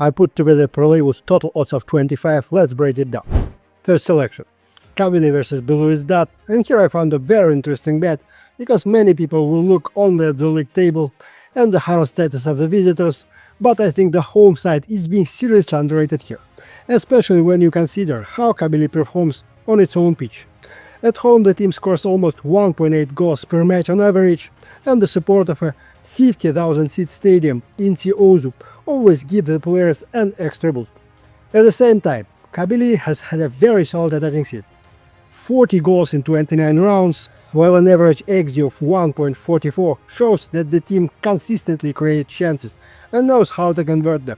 I put together a parlay with total odds of 25, let's break it down. First selection, Kabilia versus Beluzdad, and here I found a very interesting bet, because many people will look only at the league table and the hero status of the visitors, but I think the home side is being seriously underrated here, especially when you consider how Kabilia performs on its own pitch. At home the team scores almost 1.8 goals per match on average, and the support of a 50,000-seat stadium in Ozu always gives the players an extra boost. At the same time, Kabilia has had a very solid attacking seat. 40 goals in 29 rounds, while an average XG of 1.44 shows that the team consistently creates chances and knows how to convert them.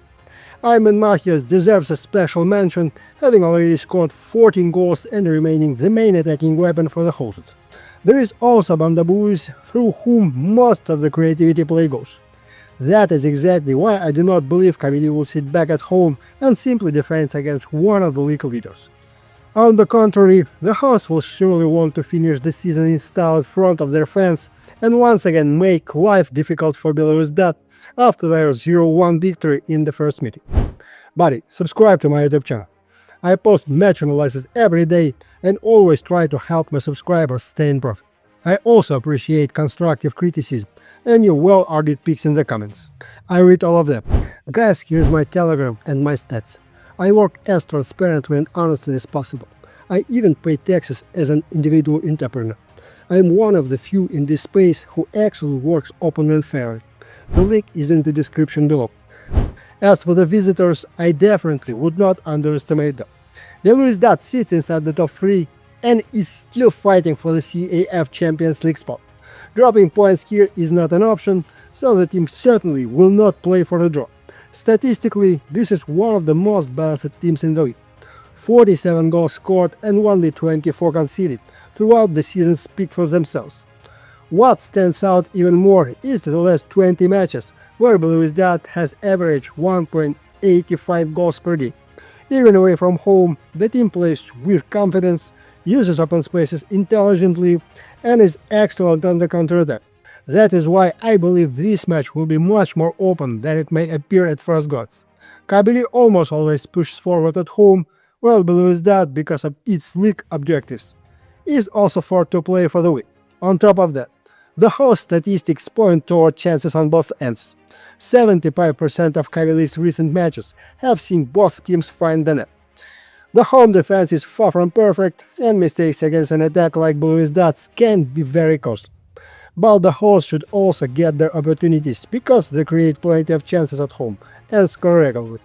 Ayman Mahias deserves a special mention, having already scored 14 goals and remaining the main attacking weapon for the hosts. There is also Bandabuis, through whom most of the creativity play goes. That is exactly why I do not believe Kabilia will sit back at home and simply defend against one of the league leaders. On the contrary, the hosts will surely want to finish the season in style in front of their fans and once again make life difficult for Beluzdad after their 0-1 victory in the first meeting. Buddy, subscribe to my YouTube channel. I post match analysis every day and always try to help my subscribers stay in profit. I also appreciate constructive criticism and your well-argued picks in the comments. I read all of them. Guys, here's my Telegram and my stats. I work as transparently and honestly as possible. I even pay taxes as an individual entrepreneur. I am one of the few in this space who actually works openly and fairly. The link is in the description below. As for the visitors, I definitely would not underestimate them. Beluzdad sits inside the top 3 and is still fighting for the CAF Champions League spot. Dropping points here is not an option, so the team certainly will not play for the draw. Statistically, this is one of the most balanced teams in the league. 47 goals scored and only 24 conceded throughout the season speak for themselves. What stands out even more is the last 20 matches, where Beluzdad has averaged 1.85 goals per day. Even away from home, the team plays with confidence, uses open spaces intelligently, and is excellent on the counter-attack. That is why I believe this match will be much more open than it may appear at first glance. Kabilia almost always pushes forward at home, while Beluzdad, because of its league objectives, is also forced to play for the win. On top of that, the host statistics point toward chances on both ends. 75% of Kabilia's recent matches have seen both teams find the net. The home defense is far from perfect, and mistakes against an attack like Beluzdad's can be very costly. But the hosts should also get their opportunities, because they create plenty of chances at home and score regularly.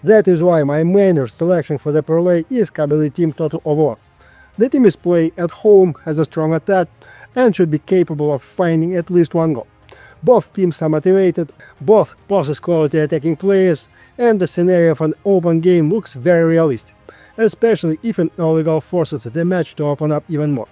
That is why my main selection for the parlay is Kabilia team total of 1. The team is playing at home, has a strong attack, and should be capable of finding at least one goal. Both teams are motivated, both possess quality attacking players, and the scenario of an open game looks very realistic, especially if an early goal forces the match to open up even more.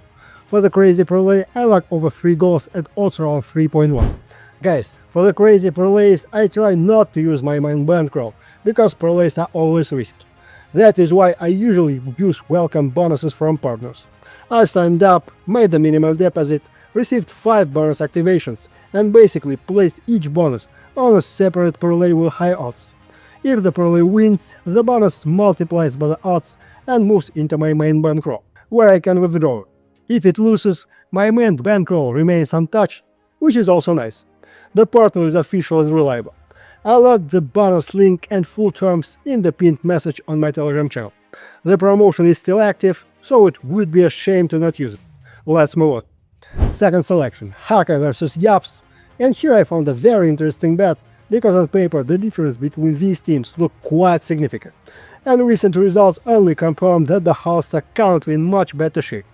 For the crazy parlay, I like over 3 goals at odds around 3.1. Guys, for the crazy parlays, I try not to use my main bankroll, because parlays are always risky. That is why I usually use welcome bonuses from partners. I signed up, made the minimal deposit, received 5 bonus activations, and basically placed each bonus on a separate parlay with high odds. If the parlay wins, the bonus multiplies by the odds and moves into my main bankroll, where I can withdraw it. If it loses, my main bankroll remains untouched, which is also nice. The partner is official and reliable. I'll add the bonus link and full terms in the pinned message on my Telegram channel. The promotion is still active, so it would be a shame to not use it. Let's move on. Second selection, Khaka versus Yaps, and here I found a very interesting bet, because on paper the difference between these teams look quite significant, and recent results only confirm that the hosts are currently in much better shape.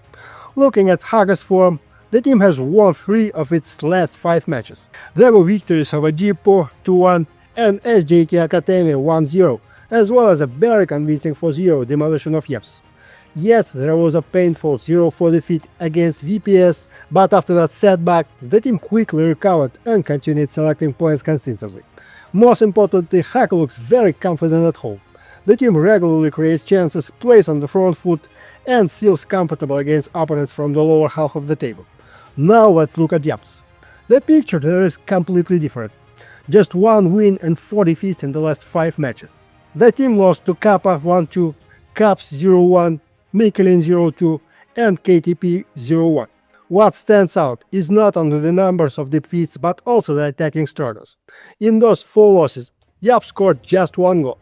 Looking at Khaka's form, the team has won 3 of its last 5 matches. There were victories over Dippo 2-1 and SJK Academy 1-0, as well as a very convincing 4-0 demolition of Yaps. Yes, there was a painful 0-4 defeat against VPS, but after that setback, the team quickly recovered and continued selecting points consistently. Most importantly, Khaka looks very confident at home. The team regularly creates chances, plays on the front foot, and feels comfortable against opponents from the lower half of the table. Now let's look at Yaps. The picture there is completely different. Just 1 win and 4 defeats in the last 5 matches. The team lost to Kappa 1-2, Caps 0-1, Michelin 0-2, and KTP 0-1. What stands out is not only the numbers of defeats but also the attacking struggles. In those 4 losses, Yaps scored just 1 goal.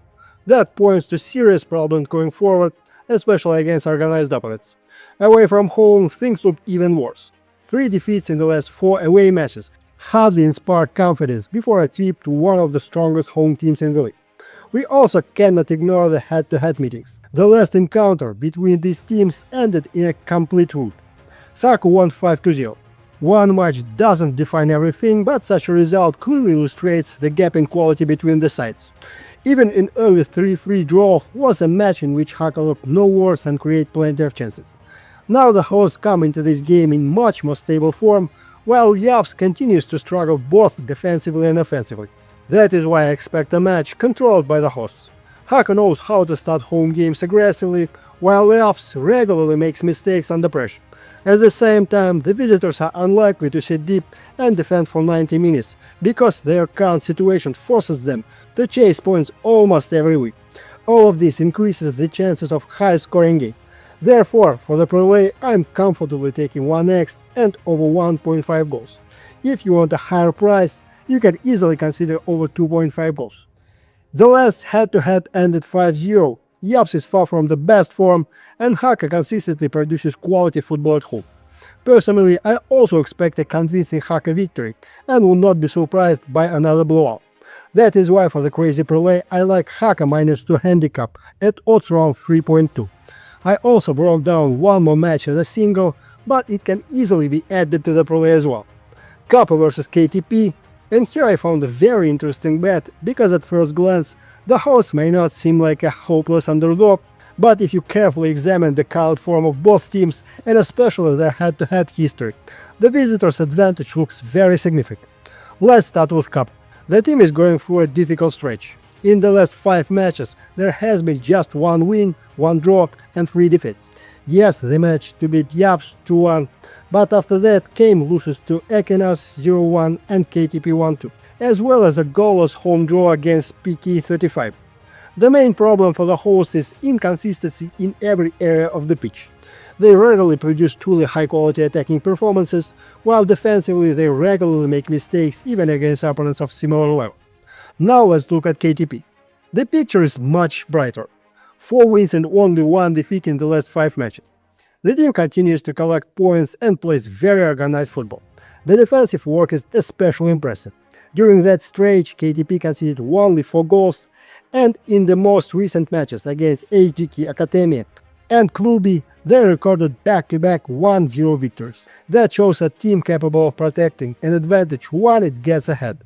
That points to serious problems going forward, especially against organized opponents. Away from home, things look even worse. 3 defeats in the last 4 away matches hardly inspired confidence before a trip to one of the strongest home teams in the league. We also cannot ignore the head-to-head meetings. The last encounter between these teams ended in a complete rout. Khaka won 5-0. One match doesn't define everything, but such a result clearly illustrates the gap in quality between the sides. Even an early 3-3 draw was a match in which Khaka looked no worse and created plenty of chances. Now the hosts come into this game in much more stable form, while Yaps continues to struggle both defensively and offensively. That is why I expect a match controlled by the hosts. Khaka knows how to start home games aggressively, while Yaps regularly makes mistakes under pressure. At the same time, the visitors are unlikely to sit deep and defend for 90 minutes, because their current situation forces them to chase points almost every week. All of this increases the chances of high-scoring game. Therefore, for the parlay, I'm comfortably taking 1x and over 1.5 goals. If you want a higher price, you can easily consider over 2.5 goals. The last head-to-head ended 5-0. Yaps is far from the best form, and Khaka consistently produces quality football at home. Personally, I also expect a convincing Khaka victory, and will not be surprised by another blowout. That is why for the crazy parlay, I like Khaka -2 handicap at odds around 3.2. I also broke down one more match as a single, but it can easily be added to the parlay as well. Kappa versus KTP, and here I found a very interesting bet, because at first glance, the host may not seem like a hopeless underdog, but if you carefully examine the current form of both teams, and especially their head-to-head history, the visitors' advantage looks very significant. Let's start with Kappa. The team is going through a difficult stretch. In the last 5 matches, there has been just 1 win, 1 draw, and 3 defeats. Yes, they managed to beat Yaps 2-1, but after that came losses to acca 0-1 and KTP 1-2, as well as a goalless home draw against PK35. The main problem for the hosts is inconsistency in every area of the pitch. They rarely produce truly high-quality attacking performances, while defensively they regularly make mistakes even against opponents of similar level. Now let's look at KTP. The picture is much brighter. 4 wins and only 1 defeat in the last 5 matches. The team continues to collect points and plays very organized football. The defensive work is especially impressive. During that stretch, KTP conceded only 4 goals, and in the most recent matches against HDK Academy and Klubi, they recorded back-to-back 1-0 victories. That shows a team capable of protecting an advantage when it gets ahead.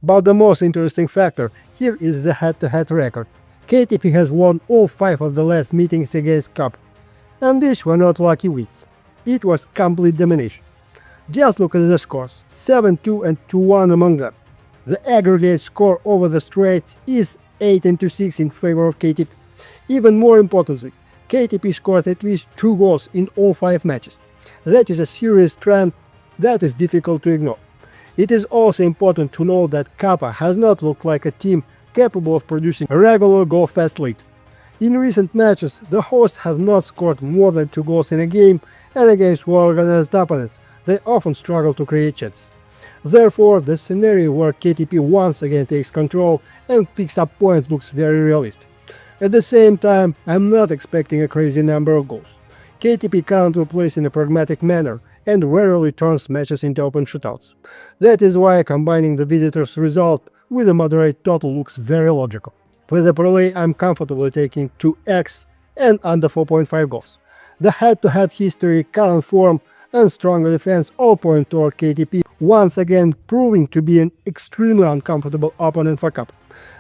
But the most interesting factor here is the head-to-head record. KTP has won all 5 of the last meetings against Kappa. And these were not lucky wins. It was complete domination. Just look at the scores, 7-2 and 2-1 among them. The aggregate score over the stretch is 8-6 in favor of KTP. Even more importantly, KTP scored at least 2 goals in all 5 matches. That is a serious trend that is difficult to ignore. It is also important to note that Kappa has not looked like a team capable of producing a regular goal-fast lead. In recent matches, the hosts have not scored more than 2 goals in a game, and against well-organized opponents, they often struggle to create chances. Therefore, the scenario where KTP once again takes control and picks up points looks very realistic. At the same time, I'm not expecting a crazy number of goals. KTP currently plays in a pragmatic manner and rarely turns matches into open shootouts. That is why combining the visitors' result with a moderate total looks very logical. For the parlay, I'm comfortably taking 2x and under 4.5 goals. The head-to-head history, current form, and stronger defense all point toward KTP, once again proving to be an extremely uncomfortable opponent for Kappa.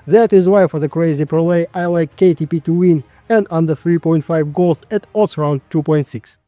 That is why for the crazy parlay, I like KTP to win and under 3.5 goals at odds around 2.6.